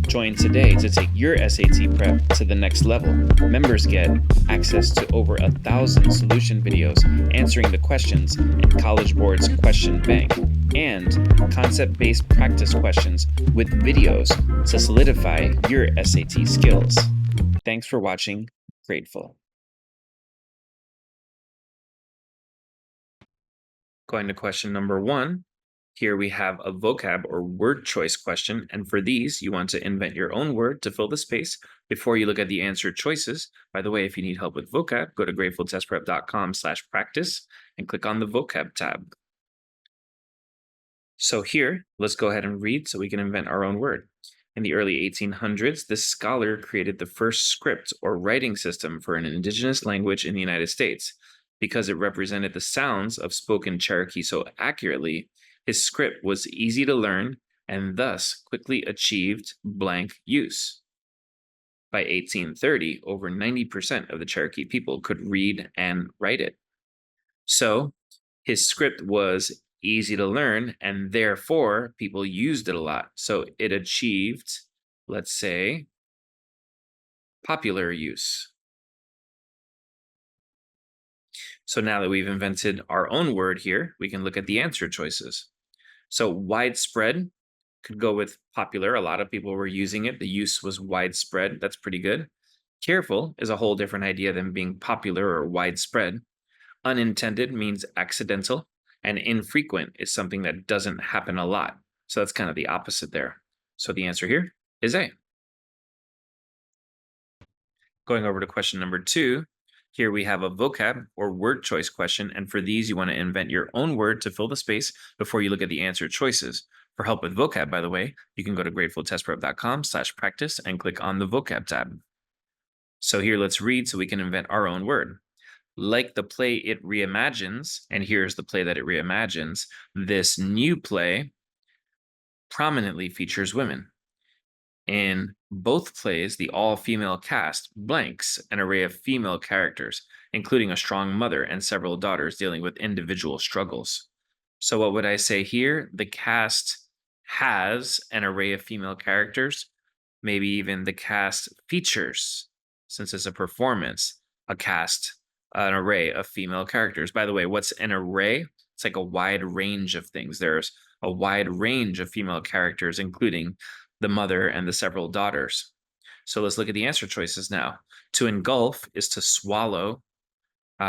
Join today to take your SAT prep to the next level. Members get access to over 1,000 solution videos answering the questions in College Board's Question Bank and concept-based practice questions with videos to solidify your SAT skills. Thanks for watching. Grateful. Going to question number 1. Here we have a vocab or word choice question, and for these, you want to invent your own word to fill the space before you look at the answer choices. By the way, if you need help with vocab, go to gratefultestprep.com/practice and click on the vocab tab. So here, let's go ahead and read so we can invent our own word. In the early 1800s, this scholar created the first script or writing system for an indigenous language in the United States. Because it represented the sounds of spoken Cherokee so accurately, his script was easy to learn and thus quickly achieved blank use. By 1830, over 90% of the Cherokee people could read and write it. So his script was easy to learn and therefore people used it a lot. So it achieved, let's say, popular use. So now that we've invented our own word here, we can look at the answer choices. So widespread could go with popular. A lot of people were using it. The use was widespread. That's pretty good. Careful is a whole different idea than being popular or widespread. Unintended means accidental, and infrequent is something that doesn't happen a lot. So that's kind of the opposite there. So the answer here is A. Going over to question number 2. Here we have a vocab or word choice question, and for these, you want to invent your own word to fill the space before you look at the answer choices. For help with vocab, by the way, you can go to gratefultestprep.com/practice and click on the vocab tab. So here, let's read so we can invent our own word. Like the play it reimagines, and here's the play that it reimagines, this new play prominently features women. In both plays, the all-female cast blanks an array of female characters, including a strong mother and several daughters dealing with individual struggles. So what would I say here? The cast has an array of female characters. Maybe even the cast features, since it's a performance, an array of female characters. By the way, what's an array? It's like a wide range of things. There's a wide range of female characters, including the mother and the several daughters. So let's look at the answer choices now. To engulf is to swallow.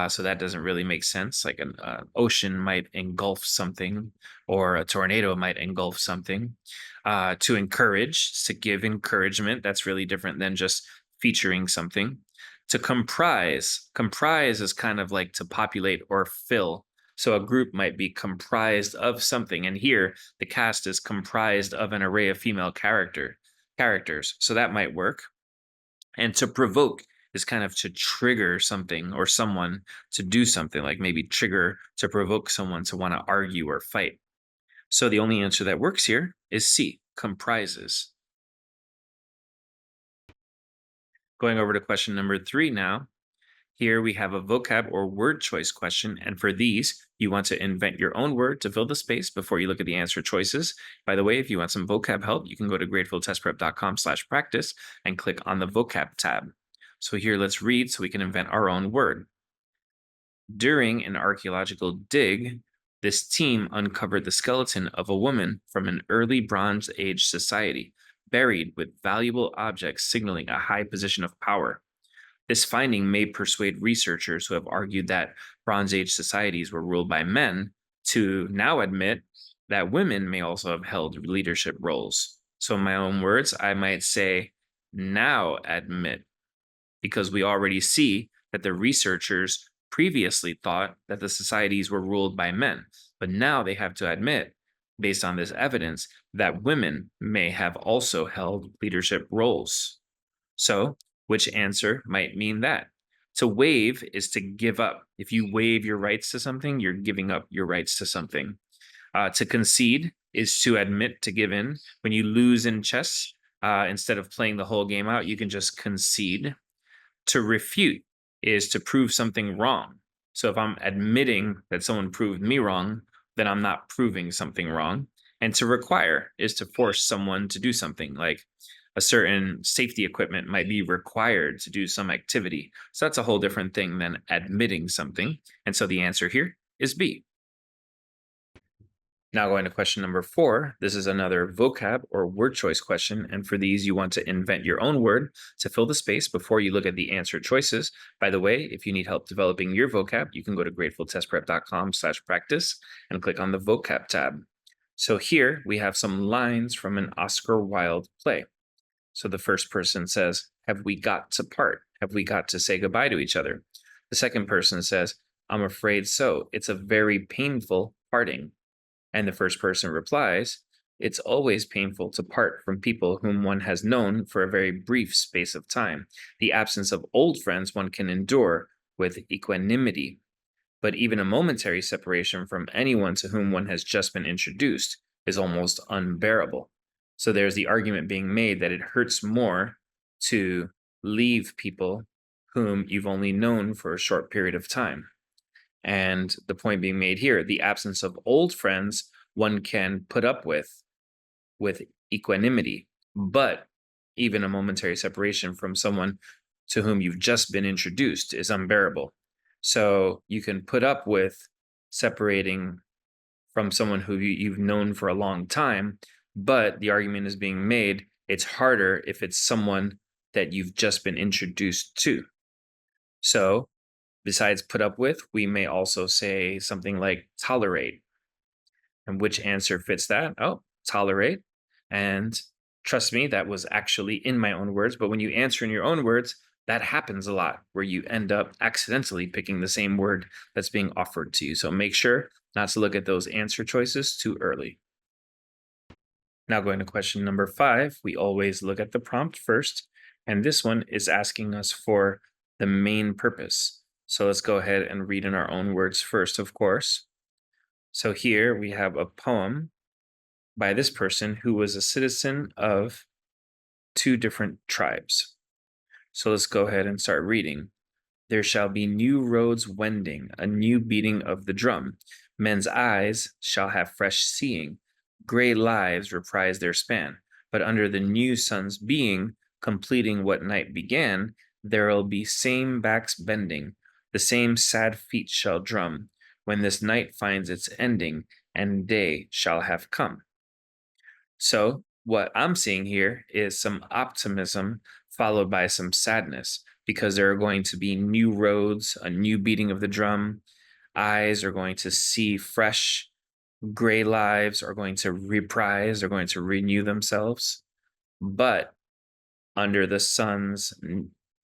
So that doesn't really make sense. Like an ocean might engulf something, or a tornado might engulf something. To encourage is to give encouragement. That's really different than just featuring something. To comprise is kind of like to populate or fill. So a group might be comprised of something. And here, the cast is comprised of an array of female characters. So that might work. And to provoke is kind of to trigger something or someone to do something, like maybe trigger to provoke someone to want to argue or fight. So the only answer that works here is C, comprises. Going over to question number 3 now. Here we have a vocab or word choice question, and for these, you want to invent your own word to fill the space before you look at the answer choices. By the way, if you want some vocab help, you can go to gratefultestprep.com/practice and click on the vocab tab. So here, let's read so we can invent our own word. During an archaeological dig, this team uncovered the skeleton of a woman from an early Bronze Age society, buried with valuable objects signaling a high position of power. This finding may persuade researchers who have argued that Bronze Age societies were ruled by men to now admit that women may also have held leadership roles. So in my own words, I might say now admit, because we already see that the researchers previously thought that the societies were ruled by men, but now they have to admit, based on this evidence, that women may have also held leadership roles. So which answer might mean that? To waive is to give up. If you waive your rights to something, you're giving up your rights to something. To concede is to admit to give in. When you lose in chess, instead of playing the whole game out, you can just concede. To refute is to prove something wrong. So if I'm admitting that someone proved me wrong, then I'm not proving something wrong. And to require is to force someone to do something, like a certain safety equipment might be required to do some activity. So that's a whole different thing than admitting something. And so the answer here is B. Now going to question number 4. This is another vocab or word choice question. And for these, you want to invent your own word to fill the space before you look at the answer choices. By the way, if you need help developing your vocab, you can go to gratefultestprep.com/practice and click on the vocab tab. So here we have some lines from an Oscar Wilde play. So the first person says, "Have we got to part? Have we got to say goodbye to each other?" The second person says, "I'm afraid so. It's a very painful parting." And the first person replies, "It's always painful to part from people whom one has known for a very brief space of time. The absence of old friends one can endure with equanimity. But even a momentary separation from anyone to whom one has just been introduced is almost unbearable." So there's the argument being made that it hurts more to leave people whom you've only known for a short period of time. And the point being made here, the absence of old friends one can put up with equanimity, but even a momentary separation from someone to whom you've just been introduced is unbearable. So you can put up with separating from someone who you've known for a long time, but the argument is being made it's harder if it's someone that you've just been introduced to. So besides put up with, we may also say something like tolerate. And which answer fits that? Oh, tolerate. And trust me, that was actually in my own words. But when you answer in your own words, that happens a lot where you end up accidentally picking the same word that's being offered to you. So make sure not to look at those answer choices too early. Now, going to question number 5, we always look at the prompt first. And this one is asking us for the main purpose. So let's go ahead and read in our own words first, of course. So here we have a poem by this person who was a citizen of 2 different tribes. So let's go ahead and start reading. "There shall be new roads wending, a new beating of the drum. Men's eyes shall have fresh seeing, gray lives reprise their span. But under the new sun's being, completing what night began, there'll be same backs bending, the same sad feet shall drum, when this night finds its ending, and day shall have come." So, what I'm seeing here is some optimism followed by some sadness because there are going to be new roads, a new beating of the drum. Eyes are going to see fresh, gray lives are going to reprise, they're going to renew themselves. But under the sun's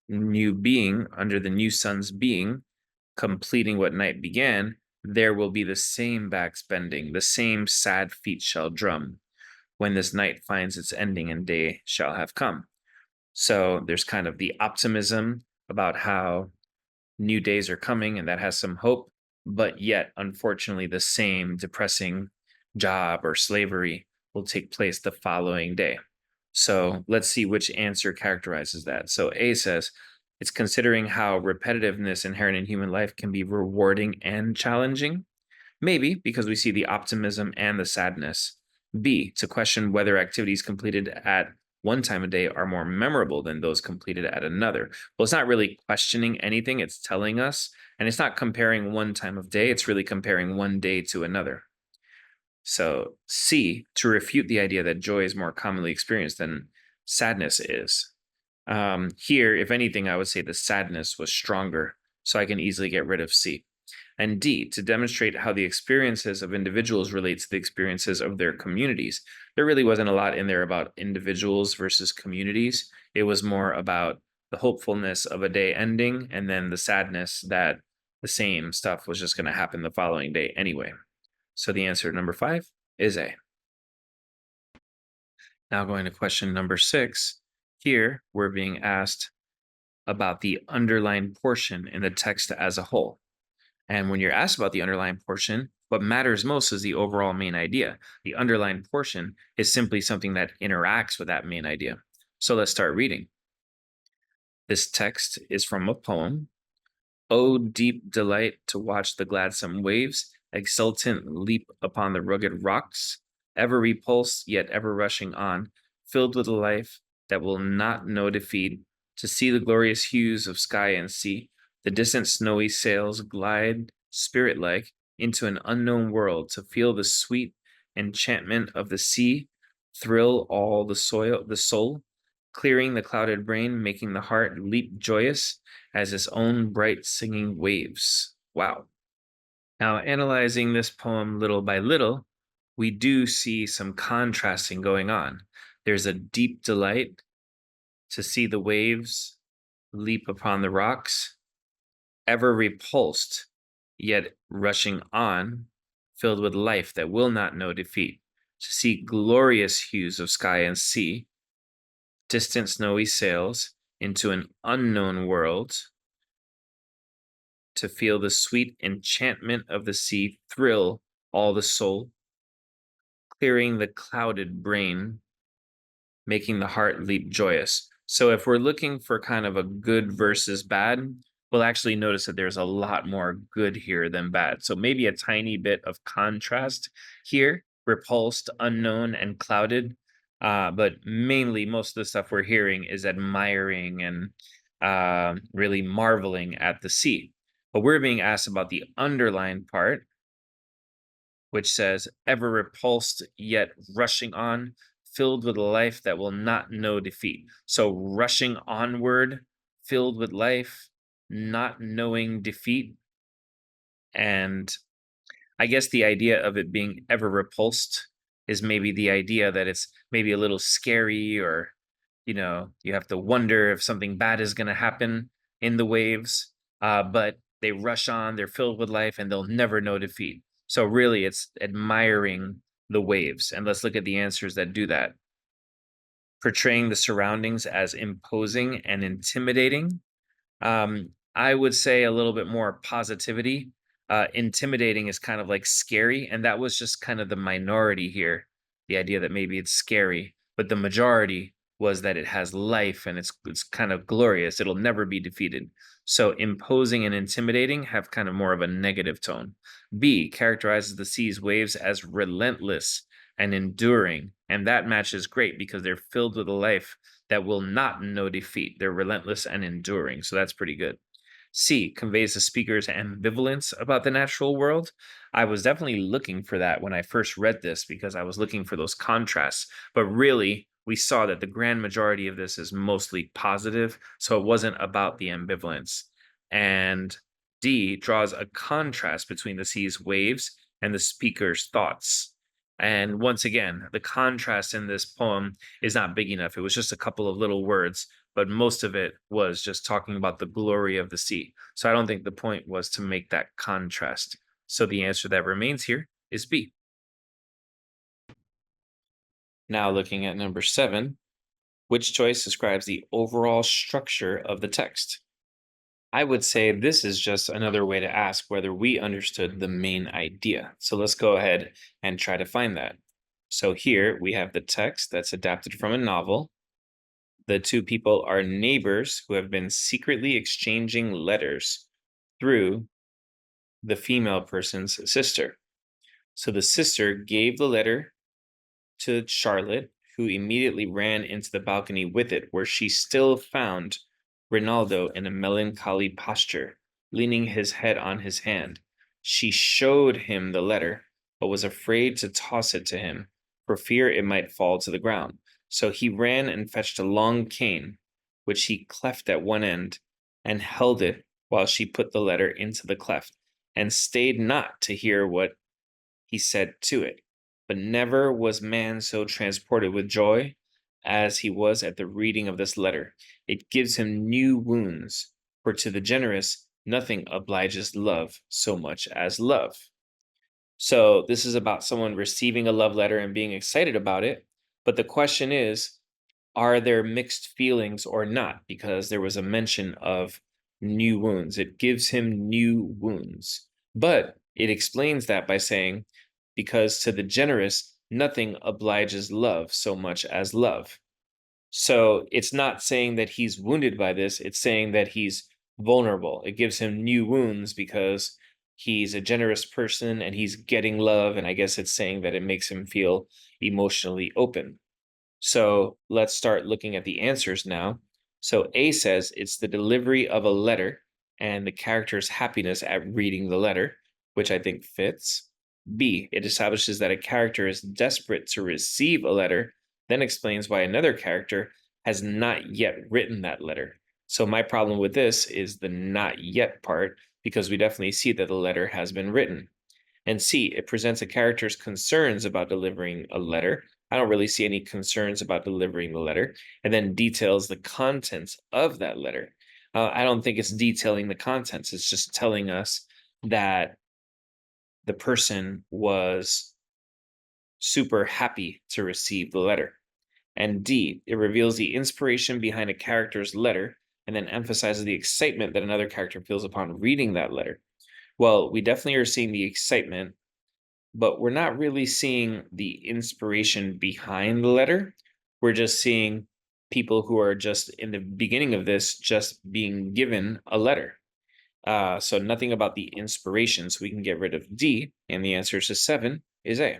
new being, under the new sun's being, completing what night began, there will be the same backs bending, the same sad feet shall drum, when this night finds its ending and day shall have come. So there's kind of the optimism about how new days are coming, and that has some hope, but yet, unfortunately, the same depressing job or slavery will take place the following day. So let's see which answer characterizes that. So A says, it's considering how repetitiveness inherent in human life can be rewarding and challenging. Maybe because we see the optimism and the sadness. B, to question whether activities completed at one time of day are more memorable than those completed at another. Well, it's not really questioning anything, it's telling us, and it's not comparing one time of day, it's really comparing one day to another. So, C, to refute the idea that joy is more commonly experienced than sadness is. Here, if anything, I would say the sadness was stronger, so I can easily get rid of C. And D, to demonstrate how the experiences of individuals relate to the experiences of their communities. There really wasn't a lot in there about individuals versus communities. It was more about the hopefulness of a day ending and then the sadness that the same stuff was just going to happen the following day anyway. So the answer number 5 is A. Now going to question number 6. Here we're being asked about the underlined portion in the text as a whole. And when you're asked about the underlying portion, what matters most is the overall main idea. The underlying portion is simply something that interacts with that main idea. So let's start reading. This text is from a poem. "Oh, deep delight to watch the gladsome waves, exultant leap upon the rugged rocks. ever repulsed, yet ever rushing on, filled with a life that will not know defeat, to see the glorious hues of sky and sea, the distant snowy sails glide spirit like into an unknown world, to feel the sweet enchantment of the sea, thrill all the soul, clearing the clouded brain, making the heart leap joyous as its own bright singing waves. Wow. Now, analyzing this poem little by little, we do see some contrasting going on. There's a deep delight to see the waves leap upon the rocks, ever repulsed, yet rushing on, filled with life that will not know defeat, to see glorious hues of sky and sea, distant snowy sails into an unknown world, to feel the sweet enchantment of the sea thrill all the soul, clearing the clouded brain, making the heart leap joyous. So if we're looking for kind of a good versus bad, we'll actually notice that there's a lot more good here than bad. So maybe a tiny bit of contrast here, repulsed, unknown, and clouded. But mainly most of the stuff we're hearing is admiring and really marveling at the sea. But we're being asked about the underlined part, which says, ever repulsed yet rushing on, filled with a life that will not know defeat. So rushing onward, filled with life, not knowing defeat. And I guess the idea of it being ever repulsed is maybe the idea that it's maybe a little scary, or, you have to wonder if something bad is going to happen in the waves. But they rush on, they're filled with life, and they'll never know defeat. So really, it's admiring the waves. And let's look at the answers that do that. Portraying the surroundings as imposing and intimidating. I would say a little bit more positivity. Intimidating is kind of like scary, and that was just kind of the minority here. The idea that maybe it's scary, but the majority was that it has life and it's kind of glorious. It'll never be defeated. So imposing and intimidating have kind of more of a negative tone. B characterizes the sea's waves as relentless and enduring, and that matches great because they're filled with a life that will not know defeat. They're relentless and enduring. So that's pretty good. C conveys the speaker's ambivalence about the natural world. I was definitely looking for that when I first read this because I was looking for those contrasts. But really, we saw that the grand majority of this is mostly positive. So it wasn't about the ambivalence. And D draws a contrast between the sea's waves and the speaker's thoughts. And once again, the contrast in this poem is not big enough. It was just a couple of little words, but most of it was just talking about the glory of the sea. So I don't think the point was to make that contrast. So the answer that remains here is B. Now looking at number 7, which choice describes the overall structure of the text? I would say this is just another way to ask whether we understood the main idea. So let's go ahead and try to find that. So here we have the text that's adapted from a novel. The two people are neighbors who have been secretly exchanging letters through the female person's sister. So the sister gave the letter to Charlotte, who immediately ran into the balcony with it, where she still found Rinaldo in a melancholy posture, leaning his head on his hand. She showed him the letter, but was afraid to toss it to him, for fear it might fall to the ground. So he ran and fetched a long cane, which he cleft at one end, and held it while she put the letter into the cleft, and stayed not to hear what he said to it. But never was man so transported with joy as he was at the reading of this letter. It gives him new wounds, for to the generous nothing obliges love so much as love. So this is about someone receiving a love letter and being excited about it. But the question is, are there mixed feelings or not? Because there was a mention of new wounds. It gives him new wounds. But it explains that by saying, because to the generous, nothing obliges love so much as love. So it's not saying that he's wounded by this, it's saying that he's vulnerable. It gives him new wounds because he's a generous person and he's getting love. And I guess it's saying that it makes him feel emotionally open. So let's start looking at the answers now. So A says it's the delivery of a letter and the character's happiness at reading the letter, which I think fits. B, it establishes that a character is desperate to receive a letter, then explains why another character has not yet written that letter. So my problem with this is the not yet part, because we definitely see that the letter has been written. And C, it presents a character's concerns about delivering a letter. I don't really see any concerns about delivering the letter, and then details the contents of that letter. I don't think it's detailing the contents. It's just telling us that the person was super happy to receive the letter. And D, it reveals the inspiration behind a character's letter and then emphasizes the excitement that another character feels upon reading that letter. Well, we definitely are seeing the excitement, but we're not really seeing the inspiration behind the letter. We're just seeing people who are just in the beginning of this just being given a letter. So nothing about the inspiration. So we can get rid of D, and the answer to 7 is A.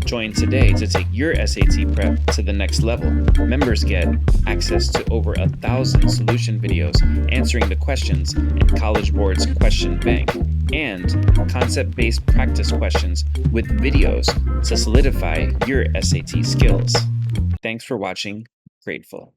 Join today to take your SAT prep to the next level. Members get access to over 1,000 solution videos answering the questions in College Board's question bank and concept-based practice questions with videos to solidify your SAT skills. Thanks for watching. Grateful.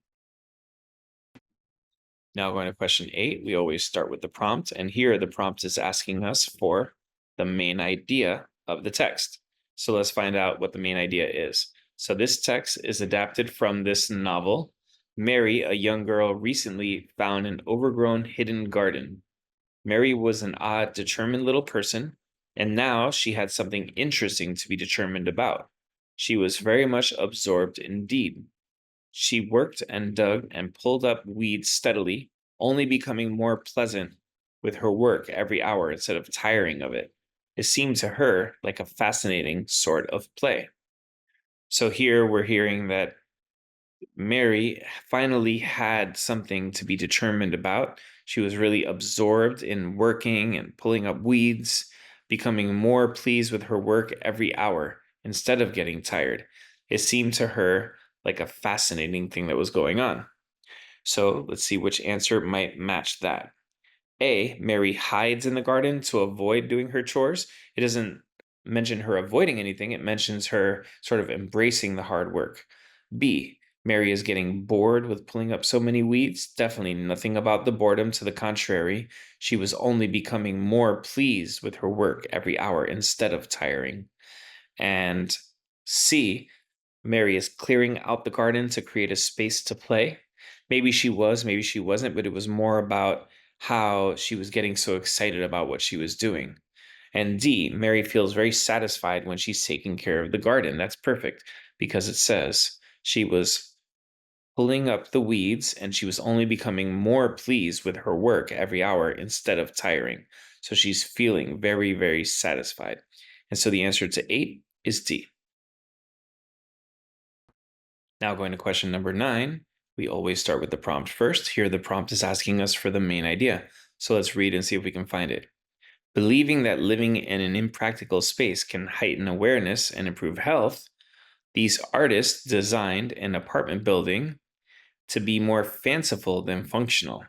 Now going to question 8, we always start with the prompt, and here the prompt is asking us for the main idea of the text. So let's find out what the main idea is. So this text is adapted from this novel. Mary, a young girl, recently found an overgrown hidden garden. Mary was an odd, determined little person, and now she had something interesting to be determined about. She was very much absorbed indeed. She worked and dug and pulled up weeds steadily, only becoming more pleasant with her work every hour instead of tiring of it. It seemed to her like a fascinating sort of play. So here we're hearing that Mary finally had something to be determined about. She was really absorbed in working and pulling up weeds, becoming more pleased with her work every hour instead of getting tired. It seemed to her like a fascinating thing that was going on. So let's see which answer might match that. A, Mary hides in the garden to avoid doing her chores. It doesn't mention her avoiding anything, it mentions her sort of embracing the hard work. B, Mary is getting bored with pulling up so many weeds. Definitely nothing about the boredom. To the contrary, she was only becoming more pleased with her work every hour instead of tiring. And C, Mary is clearing out the garden to create a space to play. Maybe she was, maybe she wasn't, but it was more about how she was getting so excited about what she was doing. And D, Mary feels very satisfied when she's taking care of the garden. That's perfect because it says she was pulling up the weeds and she was only becoming more pleased with her work every hour instead of tiring. So she's feeling very, very satisfied. And so the answer to 8 is D. Now going to question number 9, we always start with the prompt first. Here the prompt is asking us for the main idea. So let's read and see if we can find it. Believing that living in an impractical space can heighten awareness and improve health, these artists designed an apartment building to be more fanciful than functional.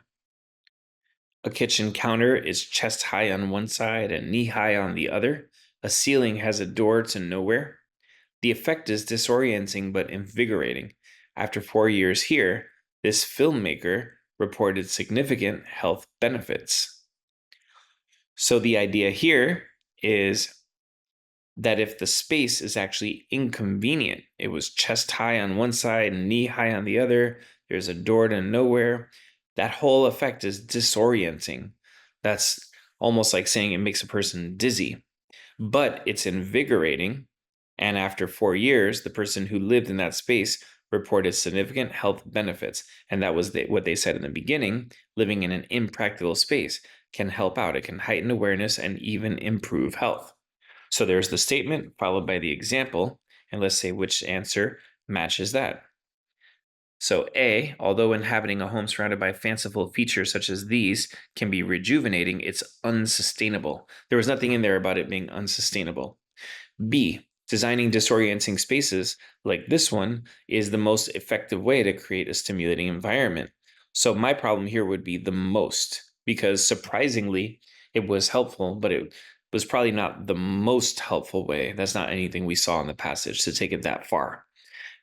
A kitchen counter is chest high on one side and knee high on the other. A ceiling has a door to nowhere. The effect is disorienting but invigorating. After 4 years here, this filmmaker reported significant health benefits. So the idea here is that if the space is actually inconvenient, it was chest high on one side and knee high on the other, there's a door to nowhere, that whole effect is disorienting. That's almost like saying it makes a person dizzy, but it's invigorating. And after 4 years, the person who lived in that space reported significant health benefits. And that was what they said in the beginning. Living in an impractical space can help out. It can heighten awareness and even improve health. So there's the statement followed by the example. And let's say which answer matches that. So, A, although inhabiting a home surrounded by fanciful features such as these can be rejuvenating, it's unsustainable. There was nothing in there about it being unsustainable. B, designing disorienting spaces like this one is the most effective way to create a stimulating environment. So, my problem here would be the most, because surprisingly, it was helpful, but it was probably not the most helpful way. That's not anything we saw in the passage to take it that far.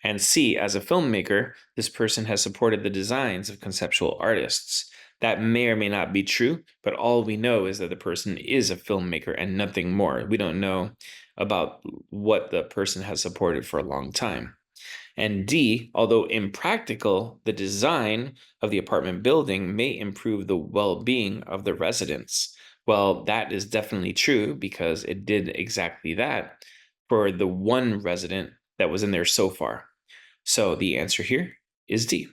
And C, as a filmmaker, this person has supported the designs of conceptual artists. That may or may not be true, but all we know is that the person is a filmmaker and nothing more. We don't know about what the person has supported for a long time. And D, although impractical, the design of the apartment building may improve the well being of the residents. Well, that is definitely true because it did exactly that for the one resident that was in there so far. So the answer here is D.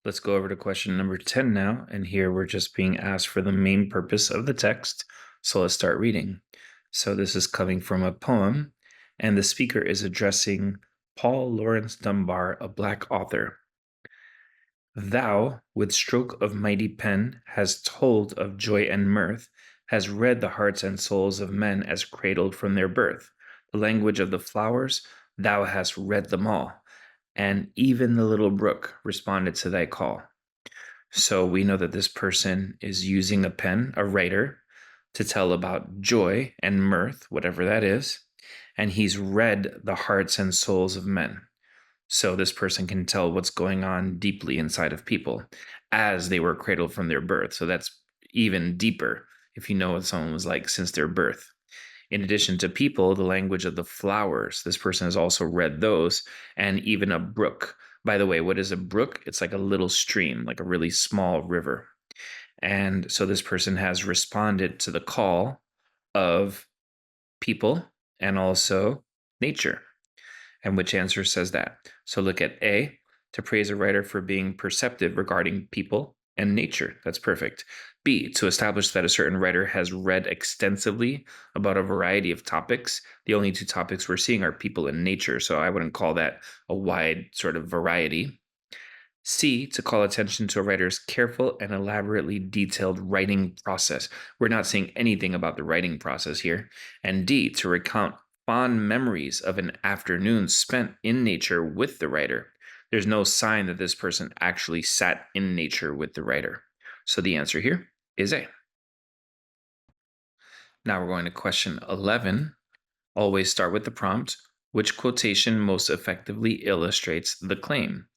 Let's go over to question number 10 now. And here we're just being asked for the main purpose of the text. So let's start reading. So this is coming from a poem, and the speaker is addressing Paul Laurence Dunbar, a Black author. Thou, with stroke of mighty pen, hast told of joy and mirth, has read the hearts and souls of men as cradled from their birth. The language of the flowers, thou hast read them all, and even the little brook responded to thy call. So we know that this person is using a pen, a writer, to tell about joy and mirth, whatever that is, and he's read the hearts and souls of men. So this person can tell what's going on deeply inside of people as they were cradled from their birth. So that's even deeper if you know what someone was like since their birth. In addition to people, the language of the flowers, this person has also read those, and even a brook. By the way, what is a brook? It's like a little stream, like a really small river. And so this person has responded to the call of people and also nature. And which answer says that? So look at A, to praise a writer for being perceptive regarding people and nature. That's perfect. B, to establish that a certain writer has read extensively about a variety of topics. The only two topics we're seeing are people and nature, so I wouldn't call that a wide sort of variety. C, to call attention to a writer's careful and elaborately detailed writing process. We're not seeing anything about the writing process here. And D, to recount fond memories of an afternoon spent in nature with the writer. There's no sign that this person actually sat in nature with the writer. So the answer here is A. Now we're going to question 11. Always start with the prompt. Which quotation most effectively illustrates the claim?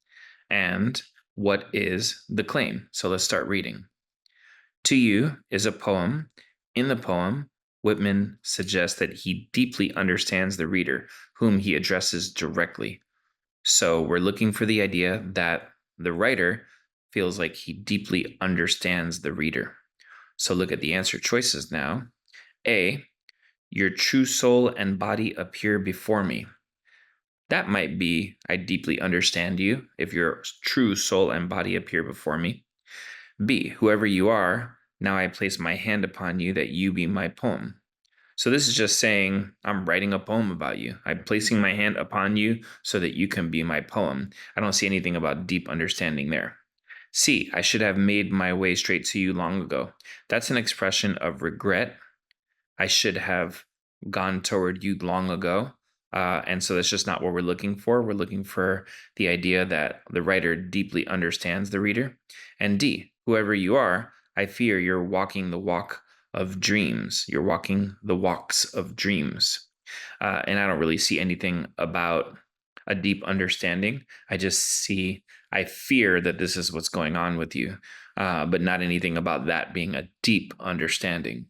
And what is the claim? So let's start reading. To You is a poem. In the poem, Whitman suggests that he deeply understands the reader, whom he addresses directly. So we're looking for the idea that the writer feels like he deeply understands the reader. So look at the answer choices now. A, your true soul and body appear before me. That might be, I deeply understand you, if your true soul and body appear before me. B, whoever you are, now I place my hand upon you that you be my poem. So this is just saying, I'm writing a poem about you. I'm placing my hand upon you so that you can be my poem. I don't see anything about deep understanding there. C, I should have made my way straight to you long ago. That's an expression of regret. I should have gone toward you long ago. And so that's just not what we're looking for. We're looking for the idea that the writer deeply understands the reader. And D, whoever you are, I fear you're walking the walk of dreams. You're walking the walks of dreams. And I don't really see anything about a deep understanding. I just see, I fear that this is what's going on with you, but not anything about that being a deep understanding.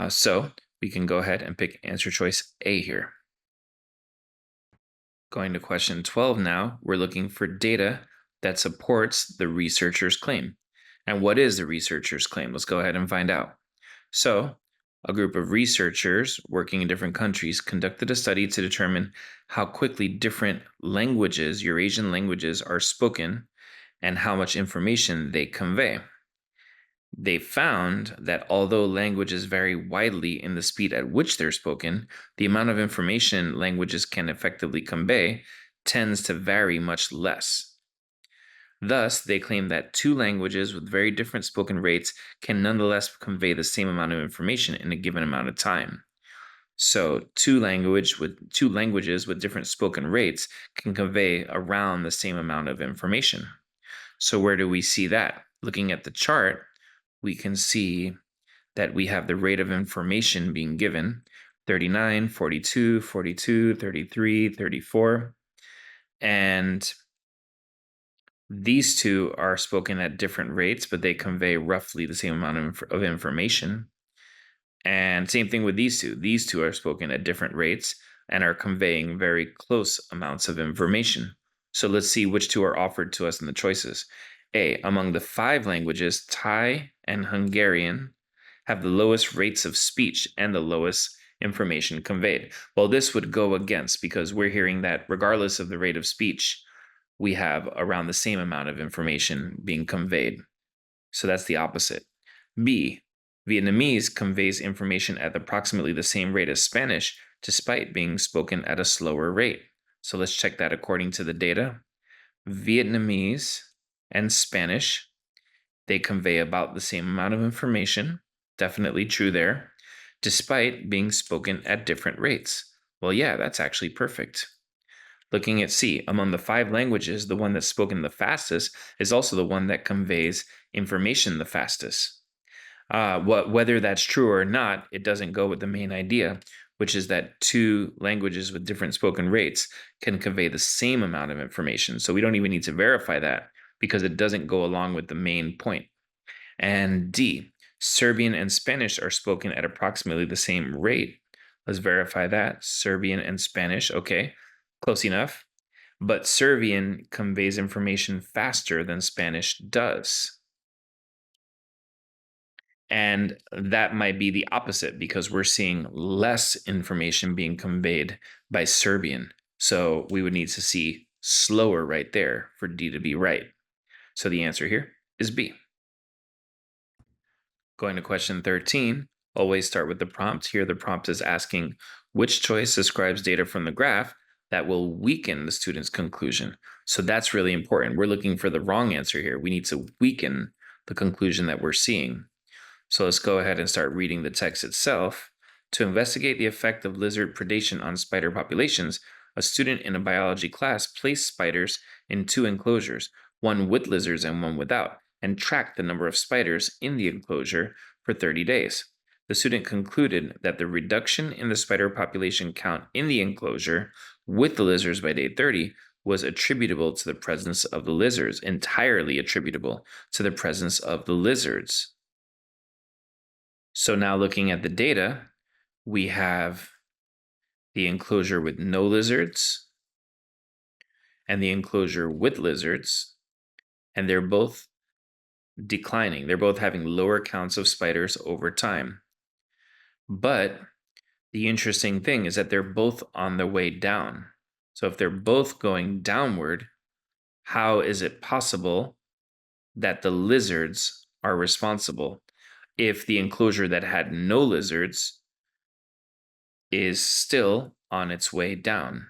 So we can go ahead and pick answer choice A here. Going to question 12 now, we're looking for data that supports the researcher's claim. And what is the researcher's claim? Let's go ahead and find out. So, a group of researchers working in different countries conducted a study to determine how quickly different languages, Eurasian languages, are spoken and how much information they convey. They found that although languages vary widely in the speed at which they're spoken, the amount of information languages can effectively convey tends to vary much less. Thus, they claim that two languages with very different spoken rates can nonetheless convey the same amount of information in a given amount of time. So, two languages with different spoken rates can convey around the same amount of information. So, where do we see that? Looking at the chart, we can see that we have the rate of information being given 39, 42, 42, 33, 34. And these two are spoken at different rates, but they convey roughly the same amount of information. And same thing with these two. These two are spoken at different rates and are conveying very close amounts of information. So let's see which two are offered to us in the choices. A, among the 5 languages, Thai and Hungarian have the lowest rates of speech and the lowest information conveyed. Well, this would go against, because we're hearing that regardless of the rate of speech, we have around the same amount of information being conveyed. So that's the opposite. B, Vietnamese conveys information at approximately the same rate as Spanish, despite being spoken at a slower rate. So let's check that according to the data. Vietnamese and Spanish, they convey about the same amount of information. Definitely true there, despite being spoken at different rates. Well, yeah, that's actually perfect. Looking at C, among the 5 languages, the one that's spoken the fastest is also the one that conveys information the fastest. Whether that's true or not, it doesn't go with the main idea, which is that 2 languages with different spoken rates can convey the same amount of information. So we don't even need to verify that because it doesn't go along with the main point. And D, Serbian and Spanish are spoken at approximately the same rate. Let's verify that. Serbian and Spanish, okay, close enough. But Serbian conveys information faster than Spanish does. And that might be the opposite, because we're seeing less information being conveyed by Serbian. So we would need to see slower right there for D to be right. So the answer here is B. Going to question 13, always start with the prompt. Here the prompt is asking which choice describes data from the graph that will weaken the student's conclusion. So that's really important. We're looking for the wrong answer here. We need to weaken the conclusion that we're seeing. So let's go ahead and start reading the text itself. To investigate the effect of lizard predation on spider populations, a student in a biology class placed spiders in 2 enclosures, one with lizards and one without, and tracked the number of spiders in the enclosure for 30 days. The student concluded that the reduction in the spider population count in the enclosure with the lizards by day 30 was attributable to the presence of the lizards, entirely attributable to the presence of the lizards. So now looking at the data, we have the enclosure with no lizards and the enclosure with lizards, and they're both declining. They're both having lower counts of spiders over time. But the interesting thing is that they're both on the way down. So if they're both going downward, how is it possible that the lizards are responsible if the enclosure that had no lizards is still on its way down?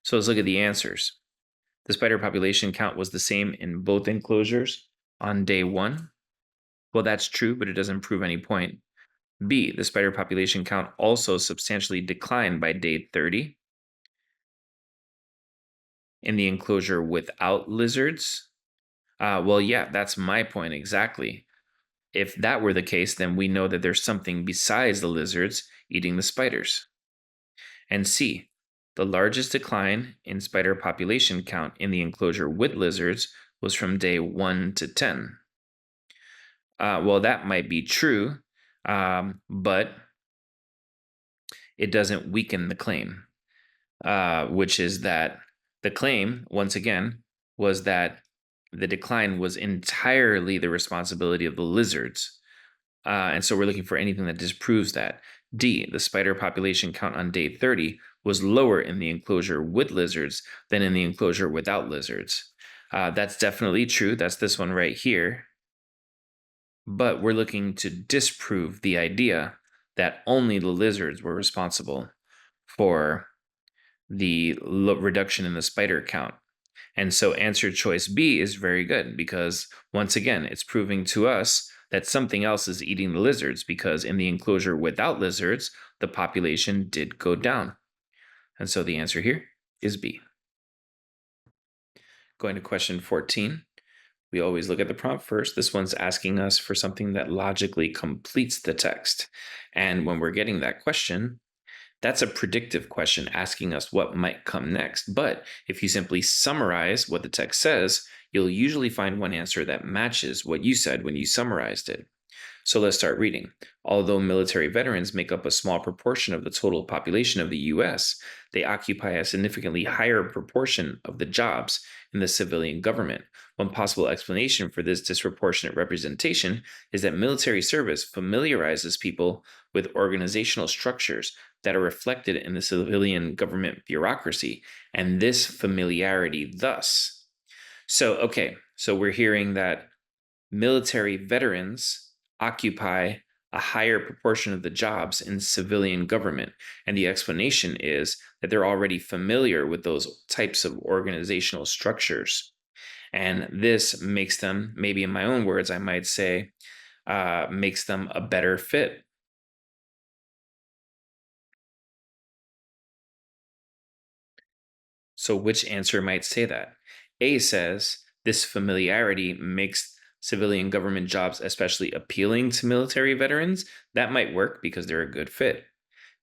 So let's look at the answers. The spider population count was the same in both enclosures on day 1. Well, that's true, but it doesn't prove any point. B, the spider population count also substantially declined by day 30 in the enclosure without lizards. Well, yeah, that's my point exactly. If that were the case, then we know that there's something besides the lizards eating the spiders. And C, the largest decline in spider population count in the enclosure with lizards was from day 1 to 10. Well, that might be true, but it doesn't weaken the claim, which is that the claim, once again, was that the decline was entirely the responsibility of the lizards. And so we're looking for anything that disproves that. D, the spider population count on day 30 was lower in the enclosure with lizards than in the enclosure without lizards. That's definitely true. That's this one right here. But we're looking to disprove the idea that only the lizards were responsible for the reduction in the spider count. And so answer choice B is very good because, once again, it's proving to us that something else is eating the lizards, because in the enclosure without lizards, the population did go down. And so the answer here is B. Going to question 14. We always look at the prompt first. This one's asking us for something that logically completes the text. And when we're getting that question, that's a predictive question asking us what might come next. But if you simply summarize what the text says, you'll usually find one answer that matches what you said when you summarized it. So let's start reading. Although military veterans make up a small proportion of the total population of the US, they occupy a significantly higher proportion of the jobs in the civilian government. One possible explanation for this disproportionate representation is that military service familiarizes people with organizational structures that are reflected in the civilian government bureaucracy, and this familiarity thus. So we're hearing that military veterans occupy a higher proportion of the jobs in civilian government. And the explanation is that they're already familiar with those types of organizational structures. And this makes them, maybe in my own words, I might say, makes them a better fit. So which answer might say that? A says this familiarity makes civilian government jobs especially appealing to military veterans. That might work because they're a good fit.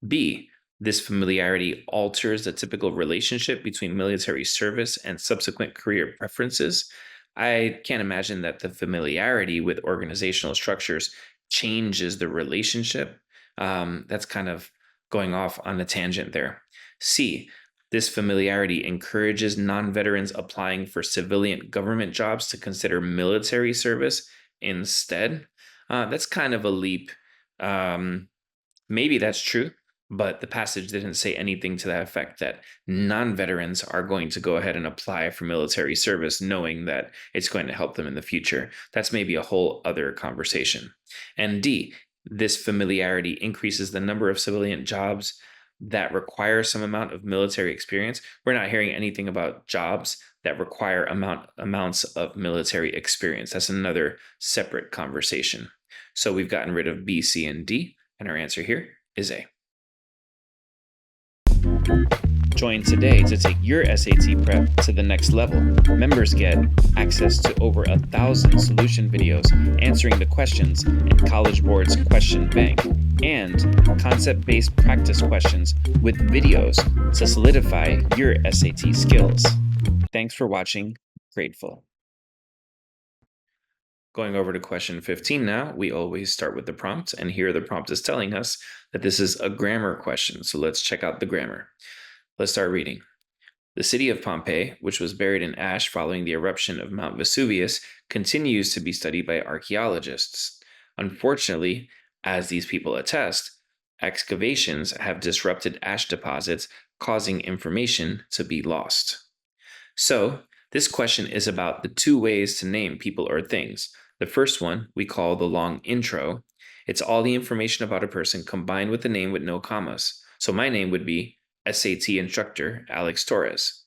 B, this familiarity alters the typical relationship between military service and subsequent career preferences. I can't imagine that the familiarity with organizational structures changes the relationship. That's kind of going off on a tangent there. C, this familiarity encourages non veterans applying for civilian government jobs to consider military service instead. That's kind of a leap. Maybe that's true, but the passage didn't say anything to that effect, that non veterans are going to go ahead and apply for military service knowing that it's going to help them in the future. That's maybe a whole other conversation. And D, this familiarity increases the number of civilian jobs that require some amount of military experience. We're not hearing anything about jobs that require amounts of military experience. That's another separate conversation. So we've gotten rid of B, C, and D, and our answer here is A. Join today to take your SAT prep to the next level. Members get access to over 1,000 solution videos answering the questions in College Board's question bank, and concept-based practice questions with videos to solidify your SAT skills. Thanks for watching. Grateful. Going over to question 15 now, we always start with the prompt, and here the prompt is telling us that this is a grammar question. So let's check out the grammar. Let's start reading. The city of Pompeii, which was buried in ash following the eruption of Mount Vesuvius, continues to be studied by archaeologists. Unfortunately, as these people attest, excavations have disrupted ash deposits, causing information to be lost. So, this question is about the two ways to name people or things. The first one we call the long intro. It's all the information about a person combined with the name with no commas. So my name would be SAT instructor Alex Torres.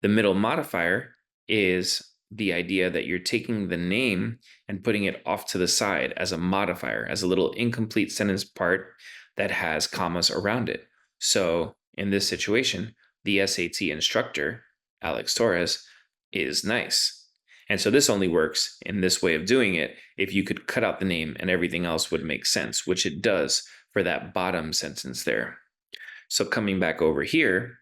The middle modifier is the idea that you're taking the name and putting it off to the side as a modifier, as a little incomplete sentence part that has commas around it. So in this situation, the SAT instructor, Alex Torres, is nice. And so this only works in this way of doing it if you could cut out the name and everything else would make sense, which it does for that bottom sentence there. So coming back over here,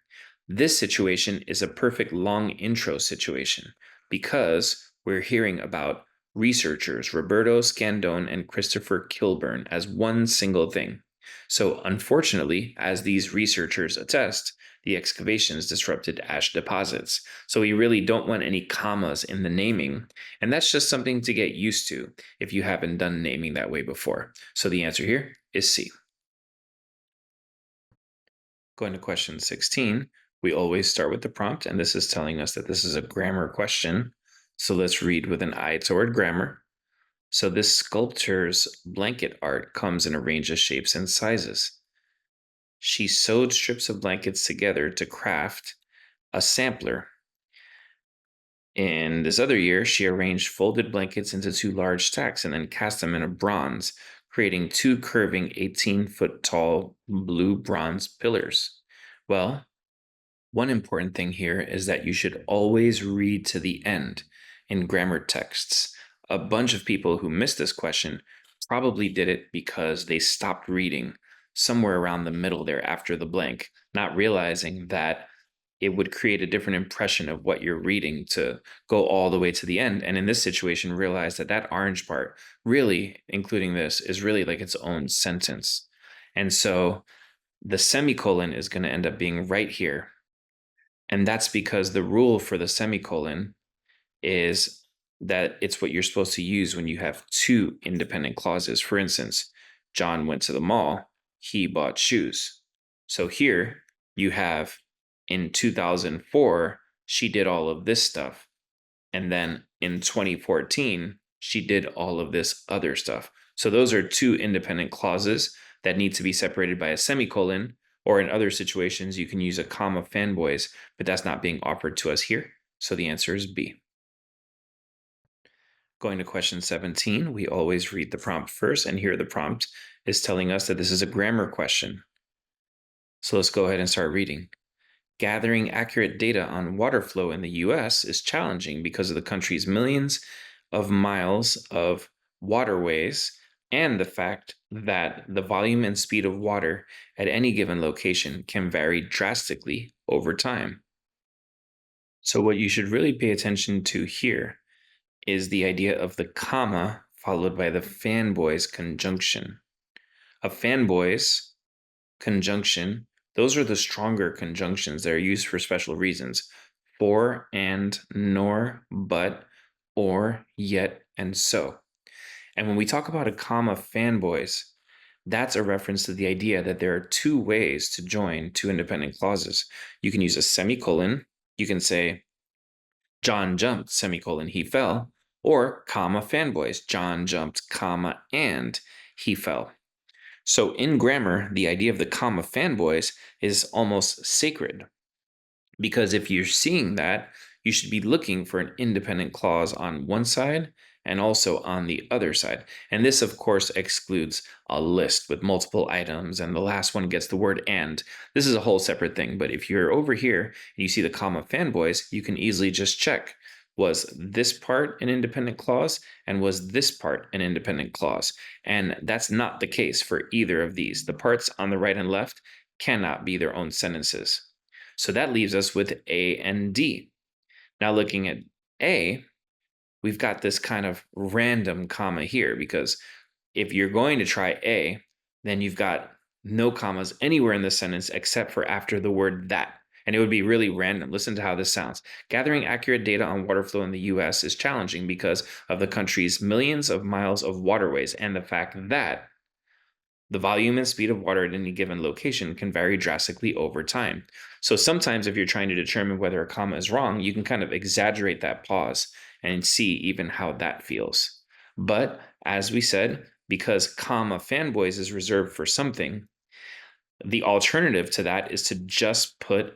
this situation is a perfect long intro situation because we're hearing about researchers Roberto Scandone and Christopher Kilburn as one single thing. So unfortunately, as these researchers attest, the excavations disrupted ash deposits. So we really don't want any commas in the naming. And that's just something to get used to if you haven't done naming that way before. So the answer here is C. Going to question 16, we always start with the prompt, and this is telling us that this is a grammar question. So let's read with an eye toward grammar. So this sculptor's blanket art comes in a range of shapes and sizes. She sewed strips of blankets together to craft a sampler. In this other year, she arranged folded blankets into two large stacks and then cast them in a bronze, creating two curving 18-foot tall blue bronze pillars. Well, one important thing here is that you should always read to the end in grammar texts. A bunch of people who missed this question probably did it because they stopped reading somewhere around the middle there after the blank, not realizing that it would create a different impression of what you're reading to go all the way to the end. And in this situation, realize that that orange part, really, including this, is really like its own sentence. And so the semicolon is going to end up being right here. And that's because the rule for the semicolon is that it's what you're supposed to use when you have two independent clauses. For instance, John went to the mall, he bought shoes. So here you have in 2004, she did all of this stuff. And then in 2014, she did all of this other stuff. So those are two independent clauses that need to be separated by a semicolon, or in other situations, you can use a comma fanboys, but that's not being offered to us here. So the answer is B. Going to question 17, we always read the prompt first, and here the prompt is telling us that this is a grammar question. So let's go ahead and start reading. Gathering accurate data on water flow in the US is challenging because of the country's millions of miles of waterways and the fact that the volume and speed of water at any given location can vary drastically over time. So, what you should really pay attention to here is the idea of the comma followed by the fanboys conjunction. A fanboys conjunction, those are the stronger conjunctions that are used for special reasons. For, and, nor, but, or, yet, and so. And when we talk about a comma fanboys, that's a reference to the idea that there are two ways to join two independent clauses. You can use a semicolon. You can say, John jumped, semicolon, he fell. Or comma fanboys, John jumped, comma, and he fell. So in grammar, the idea of the comma fanboys is almost sacred, because if you're seeing that, you should be looking for an independent clause on one side and also on the other side. And this, of course, excludes a list with multiple items, and the last one gets the word and. This is a whole separate thing, but if you're over here and you see the comma fanboys, you can easily just check, was this part an independent clause, and was this part an independent clause? And that's not the case for either of these. The parts on the right and left cannot be their own sentences. So that leaves us with A and D. Now looking at A, we've got this kind of random comma here, because if you're going to try A, then you've got no commas anywhere in the sentence except for after the word that. And it would be really random. Listen to how this sounds. Gathering accurate data on water flow in the US is challenging because of the country's millions of miles of waterways and the fact that the volume and speed of water at any given location can vary drastically over time. So sometimes if you're trying to determine whether a comma is wrong, you can kind of exaggerate that pause and see even how that feels. But as we said, because comma fanboys is reserved for something, the alternative to that is to just put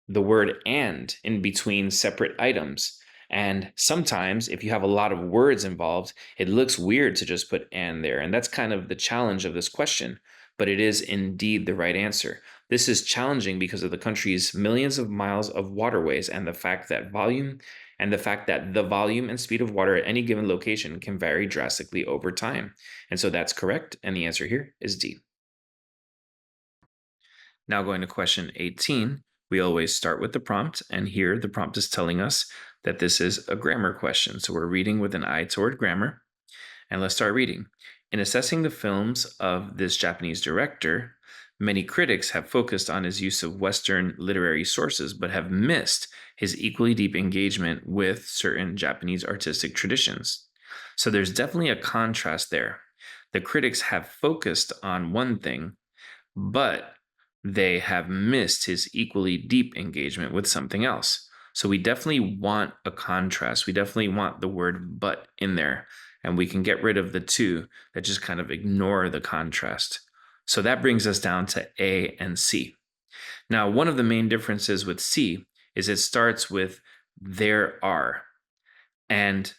the word and in between separate items. And sometimes if you have a lot of words involved, it looks weird to just put and there. And that's kind of the challenge of this question, but it is indeed the right answer. This is challenging because of the country's millions of miles of waterways and the fact that the volume and speed of water at any given location can vary drastically over time. And so that's correct. And the answer here is D. Now going to question 18, we always start with the prompt. And here the prompt is telling us that this is a grammar question. So we're reading with an eye toward grammar. And let's start reading. In assessing the films of this Japanese director, many critics have focused on his use of Western literary sources, but have missed his equally deep engagement with certain Japanese artistic traditions. So there's definitely a contrast there. The critics have focused on one thing, but they have missed his equally deep engagement with something else. So we definitely want a contrast. We definitely want the word but in there. And we can get rid of the two that just kind of ignore the contrast. So that brings us down to A and C. Now, one of the main differences with C is it starts with there are. And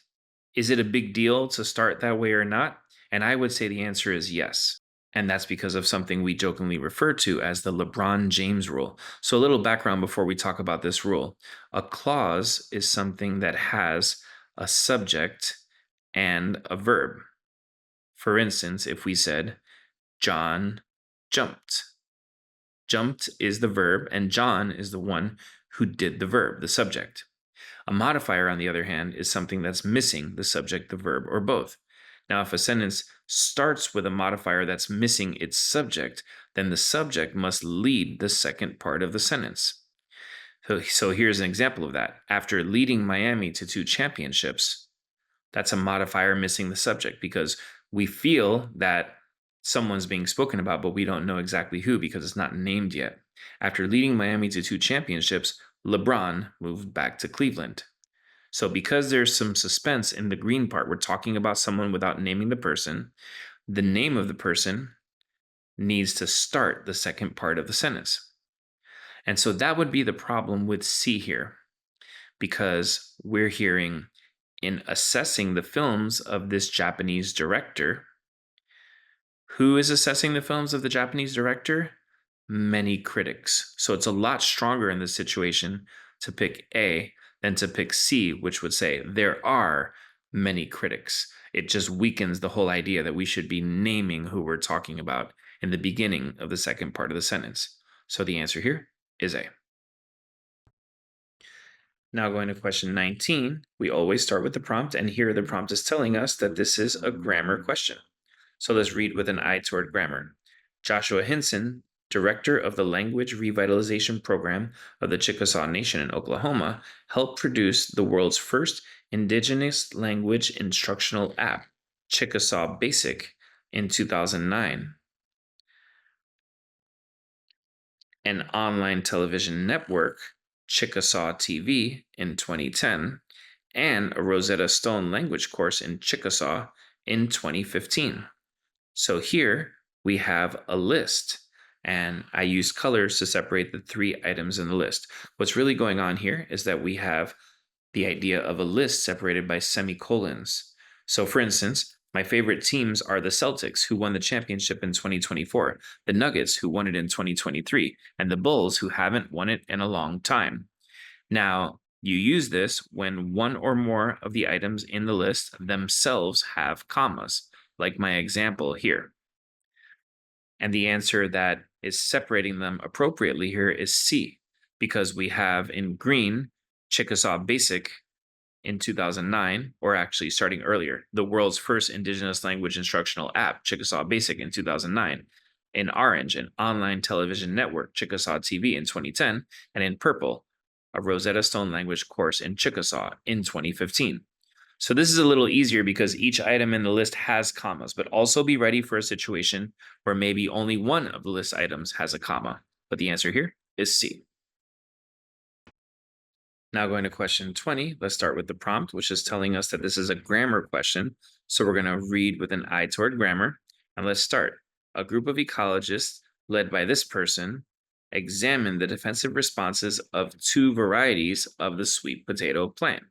is it a big deal to start that way or not? And I would say the answer is yes. And that's because of something we jokingly refer to as the LeBron James rule. So, a little background before we talk about this rule. A clause is something that has a subject and a verb. For instance, if we said, John jumped. Jumped is the verb, and John is the one who did the verb, the subject. A modifier, on the other hand, is something that's missing the subject, the verb, or both. Now, if a sentence starts with a modifier that's missing its subject, then the subject must lead the second part of the sentence. So here's an example of that. After leading Miami to 2 championships, that's a modifier missing the subject because we feel that someone's being spoken about, but we don't know exactly who because it's not named yet. After leading Miami to 2 championships, LeBron moved back to Cleveland. So because there's some suspense in the green part, we're talking about someone without naming the person. The name of the person needs to start the second part of the sentence. And so that would be the problem with C here, because we're hearing in assessing the films of this Japanese director. Who is assessing the films of the Japanese director? Many critics. So it's a lot stronger in this situation to pick A than to pick C, which would say there are many critics. It just weakens the whole idea that we should be naming who we're talking about in the beginning of the second part of the sentence. So the answer here is A. Now going to question 19, we always start with the prompt, and here the prompt is telling us that this is a grammar question. So let's read with an eye toward grammar. Joshua Hinson, director of the Language Revitalization Program of the Chickasaw Nation in Oklahoma, helped produce the world's first indigenous language instructional app, Chickasaw Basic, in 2009. An online television network, Chickasaw TV, in 2010, and a Rosetta Stone language course in Chickasaw in 2015. So here we have a list, and I use colors to separate the 3 items in the list. What's really going on here is that we have the idea of a list separated by semicolons. So for instance, my favorite teams are the Celtics, who won the championship in 2024, the Nuggets, who won it in 2023, and the Bulls, who haven't won it in a long time. Now, you use this when one or more of the items in the list themselves have commas, like my example here. And the answer that is separating them appropriately here is C, because we have in green, Chickasaw Basic in 2009, or actually starting earlier, the world's first indigenous language instructional app, Chickasaw Basic, in 2009. In orange, an online television network, Chickasaw TV, in 2010. And in purple, a Rosetta Stone language course in Chickasaw in 2015. So this is a little easier because each item in the list has commas, but also be ready for a situation where maybe only one of the list items has a comma. But the answer here is C. Now going to question 20, let's start with the prompt, which is telling us that this is a grammar question. So we're going to read with an eye toward grammar. And let's start. A group of ecologists led by this person examined the defensive responses of 2 varieties of the sweet potato plant.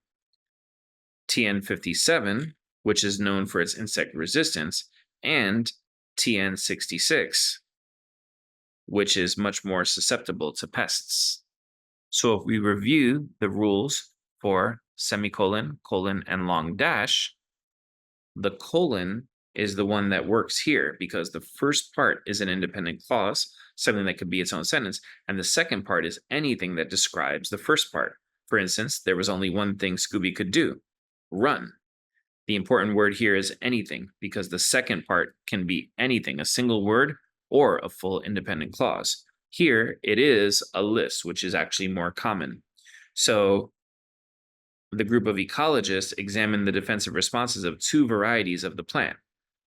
TN57, which is known for its insect resistance, and TN66, which is much more susceptible to pests. So if we review the rules for semicolon, colon, and long dash, the colon is the one that works here because the first part is an independent clause, something that could be its own sentence, and the second part is anything that describes the first part. For instance, there was only one thing Scooby could do: run. The important word here is anything, because the second part can be anything, a single word or a full independent clause. Here it is a list, which is actually more common. So the group of ecologists examined the defensive responses of 2 varieties of the plant,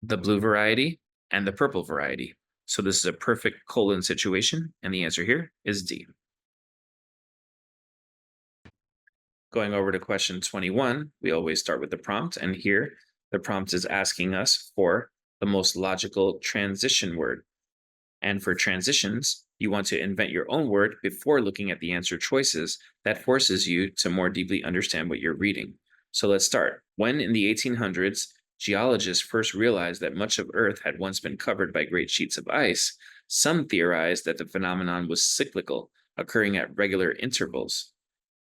the blue variety and the purple variety. So this is a perfect colon situation, and the answer here is D. Going over to question 21, we always start with the prompt, and here the prompt is asking us for the most logical transition word. And for transitions, you want to invent your own word before looking at the answer choices. That forces you to more deeply understand what you're reading. So let's start. When in the 1800s, geologists first realized that much of Earth had once been covered by great sheets of ice, some theorized that the phenomenon was cyclical, occurring at regular intervals.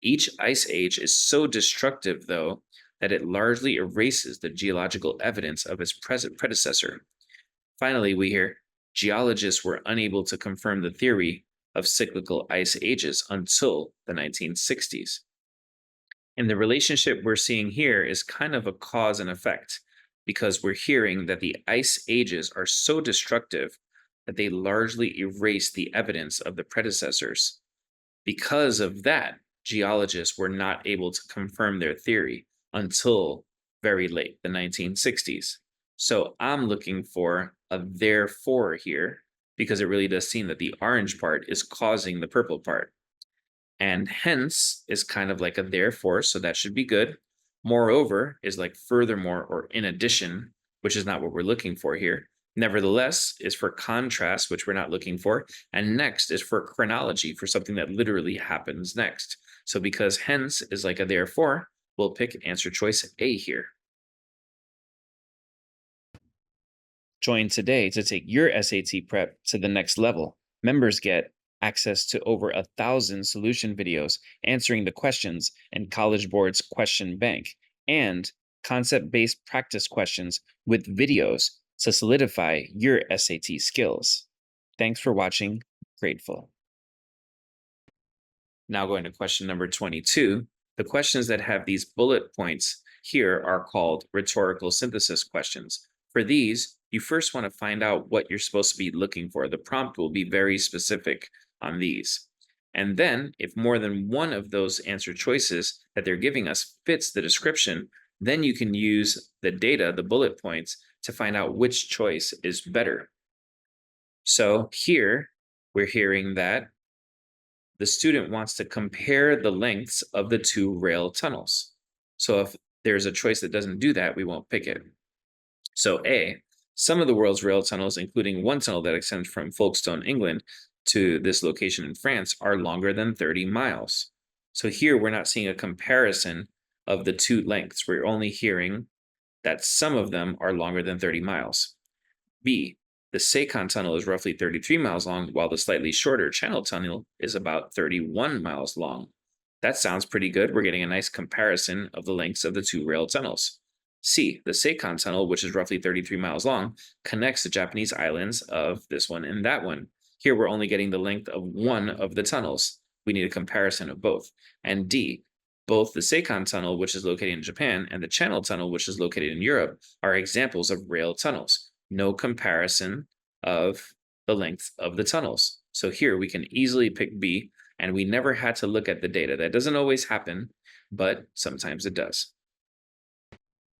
Each ice age is so destructive, though, that it largely erases the geological evidence of its present predecessor. Finally, we hear geologists were unable to confirm the theory of cyclical ice ages until the 1960s. And the relationship we're seeing here is kind of a cause and effect because we're hearing that the ice ages are so destructive that they largely erase the evidence of the predecessors. Because of that, geologists were not able to confirm their theory until very late, the 1960s. So I'm looking for a therefore here because it really does seem that the orange part is causing the purple part. And hence is kind of like a therefore, so that should be good. Moreover is like furthermore or in addition, which is not what we're looking for here. Nevertheless is for contrast, which we're not looking for. And next is for chronology, for something that literally happens next. So because hence is like a therefore, we'll pick answer choice A here. Join today to take your SAT prep to the next level. Members get access to over 1,000 solution videos answering the questions in College Board's question bank and concept-based practice questions with videos to solidify your SAT skills. Thanks for watching. Grateful. Now going to question number 22. The questions that have these bullet points here are called rhetorical synthesis questions. For these, you first want to find out what you're supposed to be looking for. The prompt will be very specific on these. And then, if more than one of those answer choices that they're giving us fits the description, then you can use the data, the bullet points, to find out which choice is better. So here, we're hearing that the student wants to compare the lengths of the two rail tunnels. So if there's a choice that doesn't do that, we won't pick it. So A, some of the world's rail tunnels, including one tunnel that extends from Folkestone, England, to this location in France, are longer than 30 miles. So here we're not seeing a comparison of the two lengths. We're only hearing that some of them are longer than 30 miles. B, the Seacon tunnel is roughly 33 miles long, while the slightly shorter Channel tunnel is about 31 miles long. That sounds pretty good. We're getting a nice comparison of the lengths of the two rail tunnels. C, the Seacon tunnel, which is roughly 33 miles long, connects the Japanese islands of this one and that one. Here we're only getting the length of one of the tunnels. We need a comparison of both. And D, both the Seacon tunnel, which is located in Japan, and the Channel tunnel, which is located in Europe, are examples of rail tunnels. No comparison of the length of the tunnels. So here we can easily pick B, and we never had to look at the data. That doesn't always happen, but sometimes it does.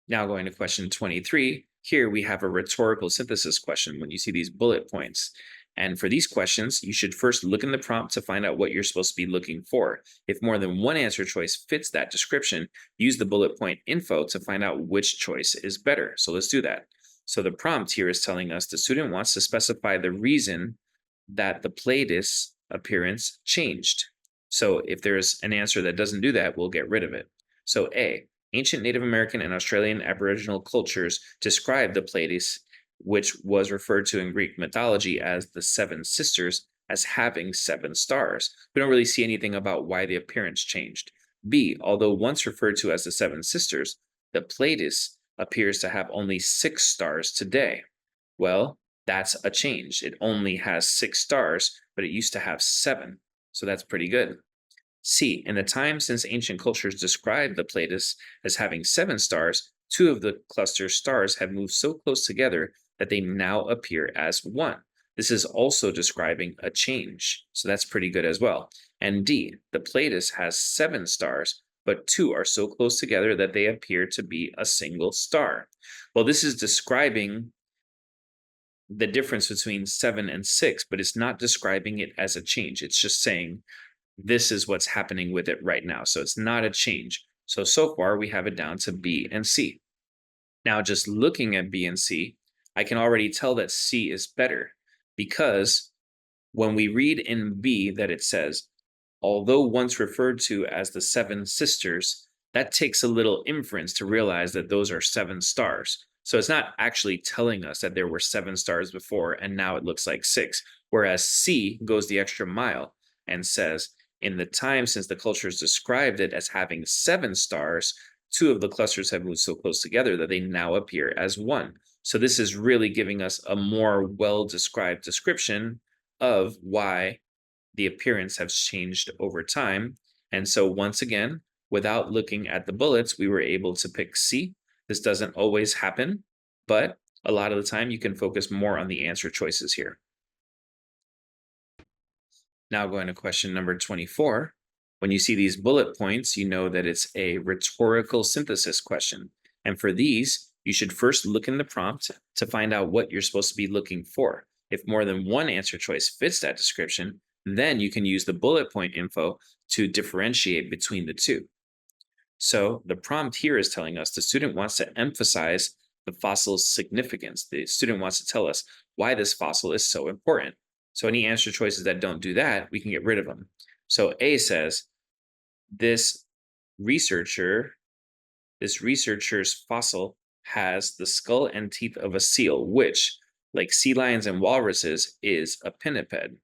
Now going to question 23, here we have a rhetorical synthesis question when you see these bullet points. And for these questions, you should first look in the prompt to find out what you're supposed to be looking for. If more than one answer choice fits that description, use the bullet point info to find out which choice is better. So let's do that. So the prompt here is telling us the student wants to specify the reason that the Pleiades appearance changed. So if there's an answer that doesn't do that, we'll get rid of it. So A, ancient Native American and Australian Aboriginal cultures describe the Pleiades, which was referred to in Greek mythology as the Seven Sisters, as having 7 stars. We don't really see anything about why the appearance changed. B, although once referred to as the Seven Sisters, the Pleiades appears to have only 6 stars today. Well, that's a change. It only has 6 stars, but it used to have 7. So that's pretty good. C, in the time since ancient cultures described the Pleiades as having 7 stars, 2 of the cluster stars have moved so close together that they now appear as 1. This is also describing a change. So that's pretty good as well. And D, the Pleiades has 7 stars, but 2 are so close together that they appear to be a single star. Well, this is describing the difference between 7 and 6, but it's not describing it as a change. It's just saying this is what's happening with it right now. So it's not a change. So far we have it down to B and C. Now, just looking at B and C, I can already tell that C is better because when we read in B that it says, although once referred to as the seven sisters, that takes a little inference to realize that those are seven stars. So it's not actually telling us that there were seven stars before and now it looks like six. Whereas C goes the extra mile and says, in the time since the cultures described it as having seven stars, two of the clusters have moved so close together that they now appear as one. So this is really giving us a more well-described description of why the appearance has changed over time. And so once again, without looking at the bullets, we were able to pick C. This doesn't always happen, but a lot of the time you can focus more on the answer choices here. Now going to question number 24. When you see these bullet points, you know that it's a rhetorical synthesis question. And for these, you should first look in the prompt to find out what you're supposed to be looking for. If more than one answer choice fits that description, then you can use the bullet point info to differentiate between the two. So the prompt here is telling us the student wants to emphasize the fossil's significance. The student wants to tell us why this fossil is so important. So any answer choices that don't do that, we can get rid of them. So A says, this researcher's fossil has the skull and teeth of a seal, which, like sea lions and walruses, is a pinniped.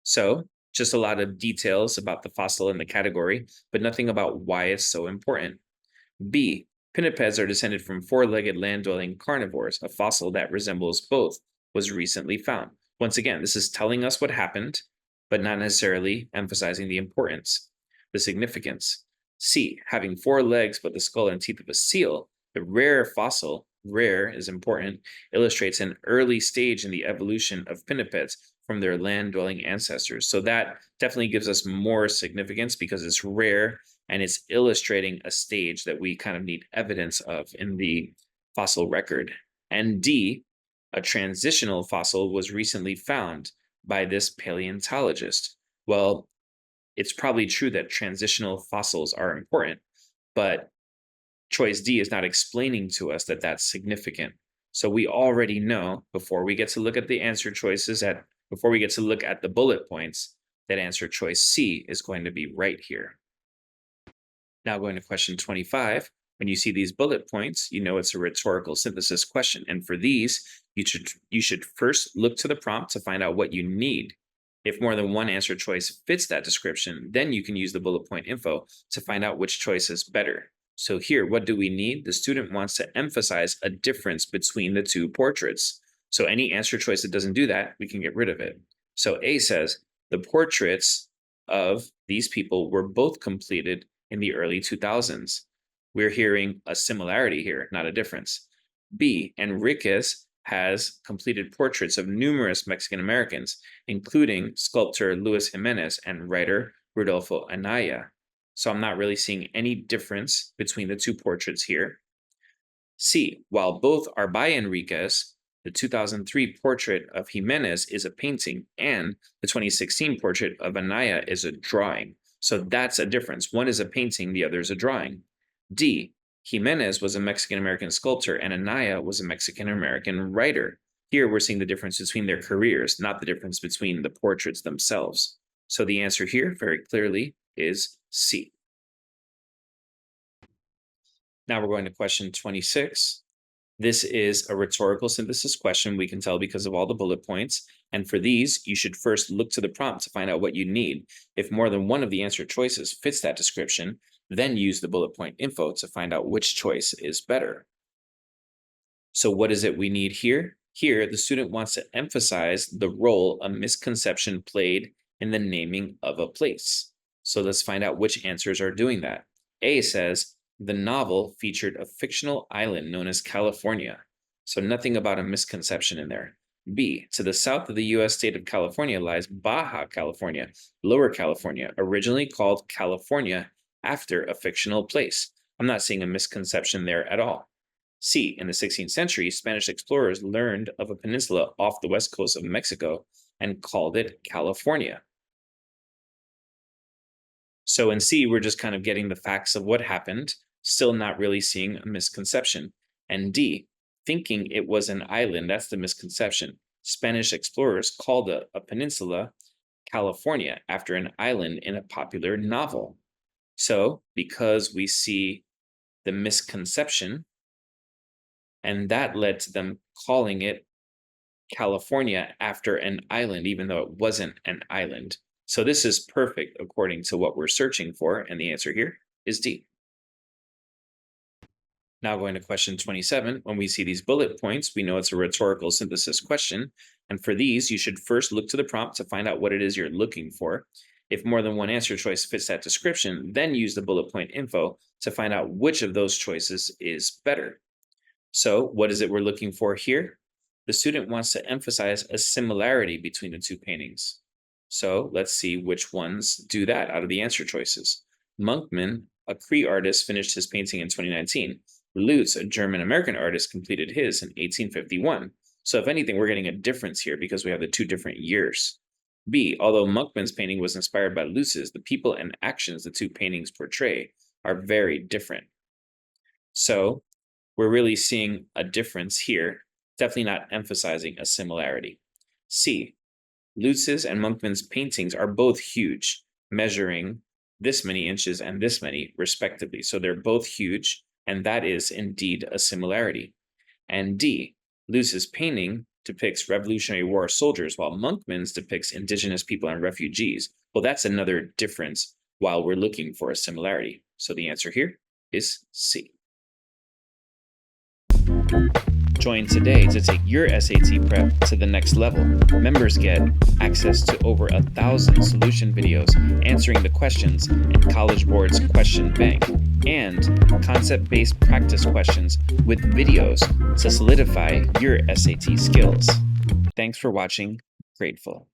So just a lot of details about the fossil in the category, but nothing about why it's so important. B, pinnipeds are descended from four-legged land-dwelling carnivores. A fossil that resembles both was recently found. Once again, this is telling us what happened, but not necessarily emphasizing the importance, the significance. C, having four legs but the skull and teeth of a seal, the rare fossil, rare is important, illustrates an early stage in the evolution of pinnipeds from their land-dwelling ancestors. So that definitely gives us more significance because it's rare and it's illustrating a stage that we kind of need evidence of in the fossil record. And D, a transitional fossil was recently found by this paleontologist. Well, it's probably true that transitional fossils are important, but choice D is not explaining to us that that's significant. So we already know before we get to look at the answer choices, before we get to look at the bullet points, that answer choice C is going to be right here. Now going to question 25. When you see these bullet points, you know it's a rhetorical synthesis question. And for these, you should first look to the prompt to find out what you need. If more than one answer choice fits that description, then you can use the bullet point info to find out which choice is better. So here, what do we need? The student wants to emphasize a difference between the two portraits. So any answer choice that doesn't do that, we can get rid of it. So A says, the portraits of these people were both completed in the early 2000s. We're hearing a similarity here, not a difference. B, Enriquez has completed portraits of numerous Mexican Americans, including sculptor Luis Jimenez and writer Rodolfo Anaya. So I'm not really seeing any difference between the two portraits here. C, while both are by Enriquez, the 2003 portrait of Jimenez is a painting and the 2016 portrait of Anaya is a drawing. So that's a difference. One is a painting, the other is a drawing. D, Jimenez was a Mexican-American sculptor and Anaya was a Mexican-American writer. Here we're seeing the difference between their careers, not the difference between the portraits themselves. So the answer here very clearly is C. Now we're going to question 26. This is a rhetorical synthesis question, we can tell because of all the bullet points. And for these, you should first look to the prompt to find out what you need. If more than one of the answer choices fits that description, then use the bullet point info to find out which choice is better. So what is it we need here? Here, the student wants to emphasize the role a misconception played in the naming of a place. So let's find out which answers are doing that. A says, the novel featured a fictional island known as California. So nothing about a misconception in there. B, to the south of the U.S. state of California lies Baja California, Lower California, originally called California after a fictional place. I'm not seeing a misconception there at all. C, in the 16th century, Spanish explorers learned of a peninsula off the west coast of Mexico and called it California. So in C, we're just kind of getting the facts of what happened, still not really seeing a misconception. And D, thinking it was an island, that's the misconception. Spanish explorers called a peninsula California after an island in a popular novel. So, because we see the misconception, and that led to them calling it California after an island, even though it wasn't an island. So this is perfect according to what we're searching for, and the answer here is D. Now going to question 27, when we see these bullet points, we know it's a rhetorical synthesis question. And for these, you should first look to the prompt to find out what it is you're looking for. If more than one answer choice fits that description, then use the bullet point info to find out which of those choices is better. So what is it we're looking for here? The student wants to emphasize a similarity between the two paintings. So let's see which ones do that out of the answer choices. Monkman, a Cree artist, finished his painting in 2019. Lutz, a German-American artist, completed his in 1851. So if anything, we're getting a difference here because we have the two different years. B, although Monkman's painting was inspired by Lutz's, the people and actions the two paintings portray are very different. So we're really seeing a difference here, definitely not emphasizing a similarity. C, Lutz's and Monkman's paintings are both huge, measuring this many inches and this many, respectively. So they're both huge, and that is indeed a similarity. And D, Lutz's painting depicts Revolutionary War soldiers, while Monkman's depicts indigenous people and refugees. Well, that's another difference while we're looking for a similarity. So the answer here is C. Join today to take your SAT prep to the next level. Members get access to over 1,000 solution videos answering the questions in College Board's question bank, and concept-based practice questions with videos to solidify your SAT skills. Thanks for watching. Grateful.